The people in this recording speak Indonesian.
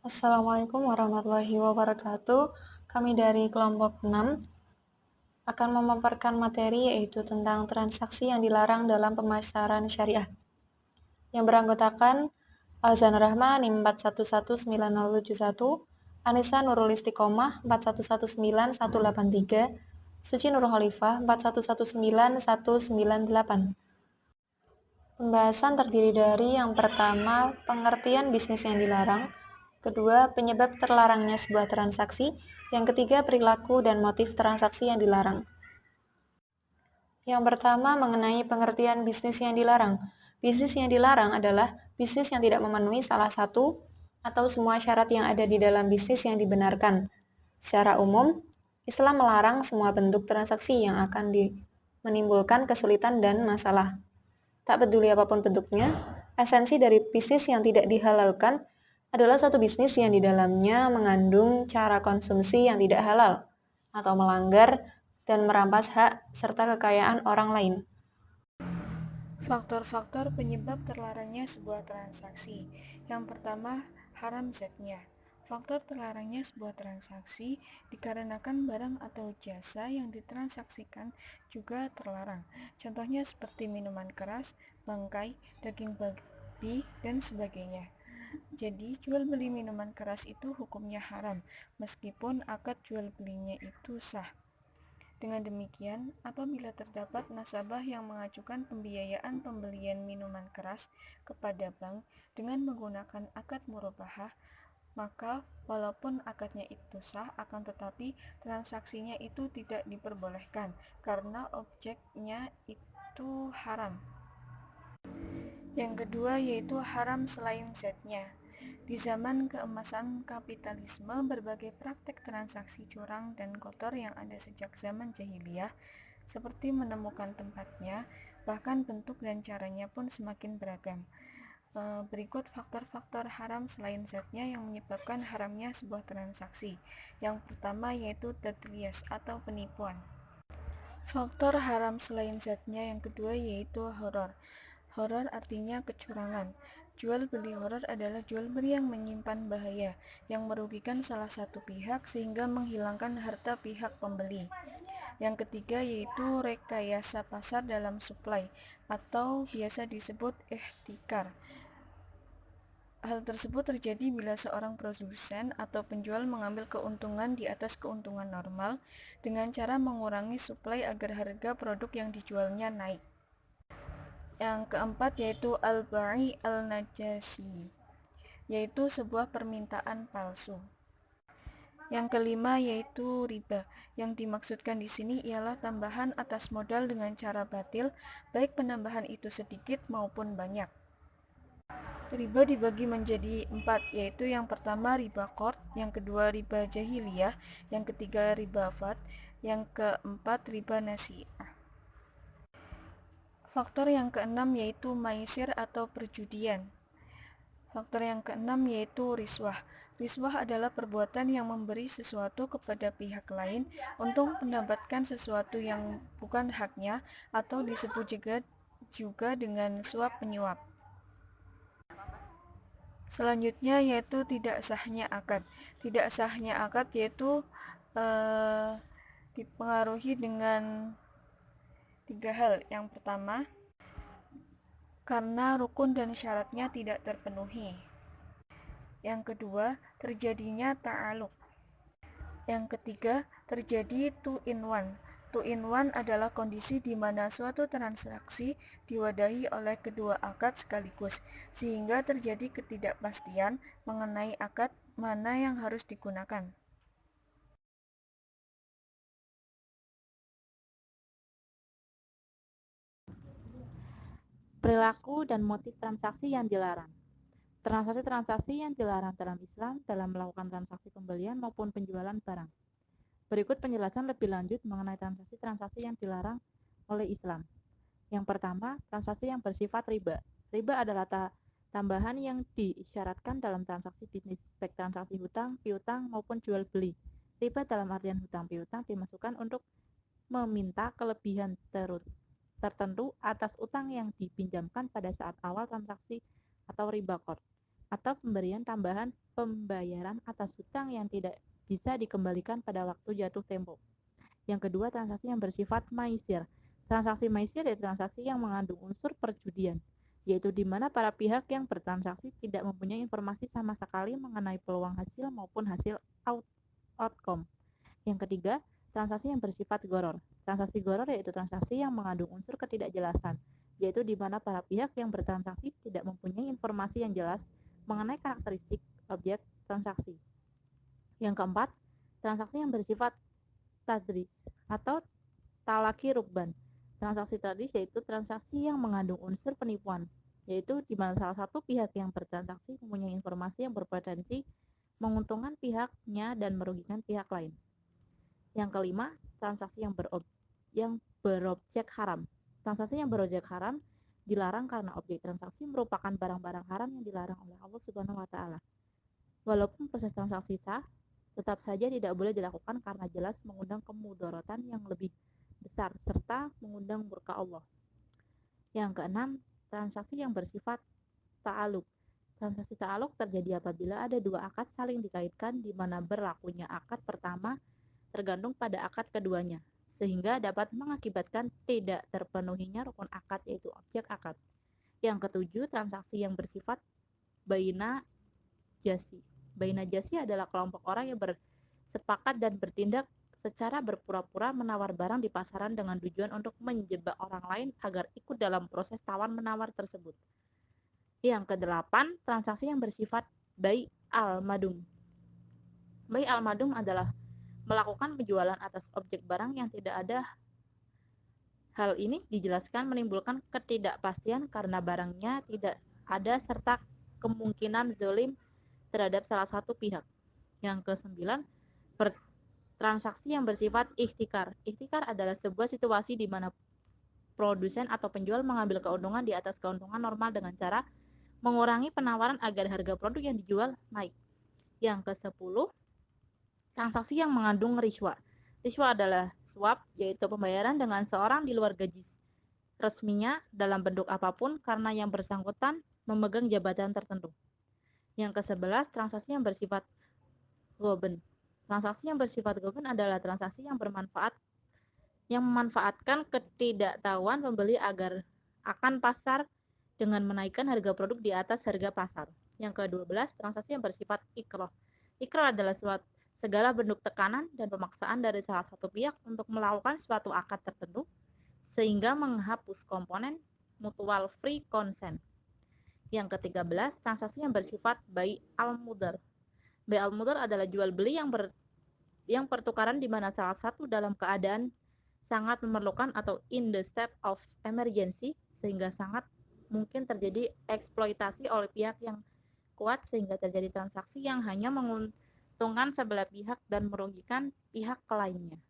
Assalamualaikum warahmatullahi wabarakatuh. Kami dari kelompok 6 akan memaparkan materi yaitu tentang transaksi yang dilarang dalam pemasaran syariah. Yang beranggotakan Alzan Rahma NIM 4119071, Anissa Nurul Istiqomah 4119183, Suci Nurul Khalifah 4119198. Pembahasan terdiri dari yang pertama, pengertian bisnis yang dilarang, kedua, penyebab terlarangnya sebuah transaksi, yang ketiga, perilaku dan motif transaksi yang dilarang. Yang pertama, mengenai pengertian bisnis yang dilarang. Bisnis yang dilarang adalah bisnis yang tidak memenuhi salah satu atau semua syarat yang ada di dalam bisnis yang dibenarkan. Secara umum, Islam melarang semua bentuk transaksi yang akan menimbulkan kesulitan dan masalah. Tak peduli apapun bentuknya, esensi dari bisnis yang tidak dihalalkan adalah suatu bisnis yang di dalamnya mengandung cara konsumsi yang tidak halal atau melanggar dan merampas hak serta kekayaan orang lain. Faktor-faktor penyebab terlarangnya sebuah transaksi. Yang pertama, haram zatnya. Faktor terlarangnya sebuah transaksi dikarenakan barang atau jasa yang ditransaksikan juga terlarang. Contohnya seperti minuman keras, bangkai, daging babi, dan sebagainya. Jadi, jual beli minuman keras itu hukumnya haram, meskipun akad jual belinya itu sah. Dengan demikian, apabila terdapat nasabah yang mengajukan pembiayaan pembelian minuman keras kepada bank dengan menggunakan akad murabahah, maka walaupun akadnya itu sah, akan tetapi transaksinya itu tidak diperbolehkan karena objeknya itu haram. Yang kedua yaitu haram selain zatnya. Di zaman keemasan kapitalisme, berbagai praktek transaksi curang dan kotor yang ada sejak zaman jahiliyah, seperti menemukan tempatnya, bahkan bentuk dan caranya pun semakin beragam. Berikut faktor-faktor haram selain zatnya yang menyebabkan haramnya sebuah transaksi. Yang pertama yaitu tadliyas atau penipuan. Faktor haram selain zatnya yang kedua yaitu horor. Horor artinya kecurangan. Jual beli horor adalah jual beli yang menyimpan bahaya, yang merugikan salah satu pihak sehingga menghilangkan harta pihak pembeli. Yang ketiga yaitu rekayasa pasar dalam suplai atau biasa disebut ihtikar. Hal tersebut terjadi bila seorang produsen atau penjual mengambil keuntungan di atas keuntungan normal dengan cara mengurangi suplai agar harga produk yang dijualnya naik. Yang keempat yaitu al-ba'i al-najasi, yaitu sebuah permintaan palsu. Yang kelima yaitu riba. Yang dimaksudkan di sini ialah tambahan atas modal dengan cara batil, baik penambahan itu sedikit maupun banyak. Riba dibagi menjadi 4, yaitu yang pertama riba qard, yang kedua riba jahiliyah, yang ketiga riba fad, yang keempat riba nasi'ah. Faktor yang keenam yaitu maisir atau perjudian. Faktor yang keenam yaitu riswah. Riswah adalah perbuatan yang memberi sesuatu kepada pihak lain untuk mendapatkan sesuatu yang bukan haknya atau disebut juga dengan suap menyuap. Selanjutnya yaitu tidak sahnya akad. Tidak sahnya akad yaitu dipengaruhi dengan 3 hal. Yang pertama, karena rukun dan syaratnya tidak terpenuhi. Yang kedua, terjadinya ta'aluk. Yang ketiga, terjadi two in one. Two in one adalah kondisi di mana suatu transaksi diwadahi oleh kedua akad sekaligus, sehingga terjadi ketidakpastian mengenai akad mana yang harus digunakan. Perilaku dan motif transaksi yang dilarang. Transaksi-transaksi yang dilarang dalam Islam dalam melakukan transaksi pembelian maupun penjualan barang. Berikut penjelasan lebih lanjut mengenai transaksi-transaksi yang dilarang oleh Islam. Yang pertama, transaksi yang bersifat riba. Riba adalah tambahan yang diisyaratkan dalam transaksi bisnis, baik transaksi hutang, piutang, maupun jual beli. Riba dalam artian hutang piutang dimasukkan untuk meminta kelebihan tertentu atas utang yang dipinjamkan pada saat awal transaksi atau riba qard. atau pemberian tambahan pembayaran atas hutang yang tidak bisa dikembalikan pada waktu jatuh tempo. Yang kedua, transaksi yang bersifat maisir. Transaksi maisir adalah transaksi yang mengandung unsur perjudian, yaitu di mana para pihak yang bertransaksi tidak mempunyai informasi sama sekali mengenai peluang hasil maupun hasil outcome. Yang ketiga, transaksi yang bersifat goror. Transaksi goror yaitu transaksi yang mengandung unsur ketidakjelasan, yaitu di mana para pihak yang bertransaksi tidak mempunyai informasi yang jelas mengenai karakteristik objek transaksi. Yang keempat, transaksi yang bersifat tadris atau talaki rukban. Transaksi tadris yaitu transaksi yang mengandung unsur penipuan, yaitu di mana salah satu pihak yang bertransaksi mempunyai informasi yang berpotensi menguntungkan pihaknya dan merugikan pihak lain. Yang kelima, transaksi yang berobjek haram. Transaksi yang berobjek haram dilarang karena objek transaksi merupakan barang-barang haram yang dilarang oleh Allah Subhanahu wa taala. Walaupun proses transaksi sah, tetap saja tidak boleh dilakukan karena jelas mengundang kemudaratan yang lebih besar serta mengundang murka Allah. Yang keenam, transaksi yang bersifat ta'aluk. Transaksi ta'aluk terjadi apabila ada dua akad saling dikaitkan di mana berlakunya akad pertama tergantung pada akad keduanya, sehingga dapat mengakibatkan tidak terpenuhinya rukun akad yaitu objek akad. Yang ketujuh, transaksi yang bersifat baina jasi. Baina jasi adalah kelompok orang yang bersepakat dan bertindak secara berpura-pura menawar barang di pasaran dengan tujuan untuk menjebak orang lain agar ikut dalam proses tawar-menawar tersebut. Yang kedelapan, transaksi yang bersifat bai al-madum. Bai al-madum adalah melakukan penjualan atas objek barang yang tidak ada. Hal ini dijelaskan menimbulkan ketidakpastian karena barangnya tidak ada serta kemungkinan zalim terhadap salah satu pihak. Yang kesembilan, transaksi yang bersifat ihtikar. Ihtikar adalah sebuah situasi di mana produsen atau penjual mengambil keuntungan di atas keuntungan normal dengan cara mengurangi penawaran agar harga produk yang dijual naik. Yang kesepuluh, transaksi yang mengandung riswa. Riswa adalah suap, yaitu pembayaran dengan seorang di luar gaji resminya dalam bentuk apapun karena yang bersangkutan memegang jabatan tertentu. Yang ke-11, transaksi yang bersifat ghoben. Transaksi yang bersifat ghoben adalah transaksi yang memanfaatkan ketidaktahuan pembeli agar akan pasar dengan menaikkan harga produk di atas harga pasar. Yang ke-12, transaksi yang bersifat ikrah. Ikrah adalah segala bentuk tekanan dan pemaksaan dari salah satu pihak untuk melakukan suatu akad tertentu sehingga menghapus komponen mutual free consent. Yang ke-13, transaksi yang bersifat bai al-mudar. Bai al-mudar adalah jual beli yang pertukaran di mana salah satu dalam keadaan sangat memerlukan atau in the state of emergency sehingga sangat mungkin terjadi eksploitasi oleh pihak yang kuat sehingga terjadi transaksi yang hanya menguntungkan sebelah pihak dan merugikan pihak lainnya.